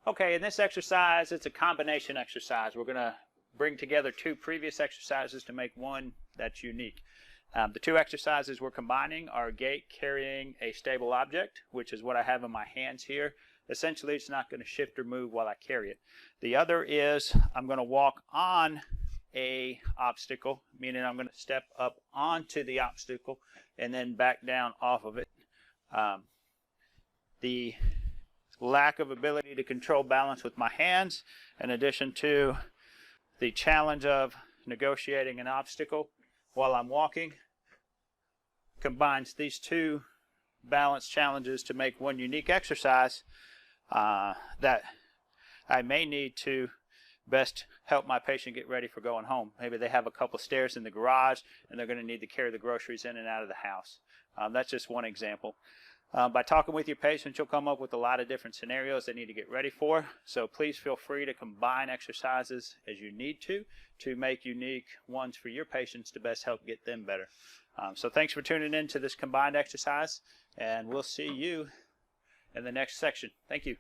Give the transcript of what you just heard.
Okay, in this exercise, it's a combination exercise. We're going to bring together two previous exercises to make one that's unique. The two exercises we're combining are gait carrying a stable object, which is what I have in my hands here. Essentially, it's not going to shift or move while I carry it. The other is I'm going to walk on a obstacle, meaning I'm going to step up onto the obstacle and then back down off of it. The lack of ability to control balance with my hands, in addition to the challenge of negotiating an obstacle while I'm walking, combines these two balance challenges to make one unique exercise that I may need to best help my patient get ready for going home. Maybe they have a couple stairs in the garage and they're going to need to carry the groceries in and out of the house. That's just one example. By talking with your patient, you'll come up with a lot of different scenarios they need to get ready for. So please feel free to combine exercises as you need to make unique ones for your patients to best help get them better. So thanks for tuning in to this combined exercise, and we'll see you in the next section. Thank you.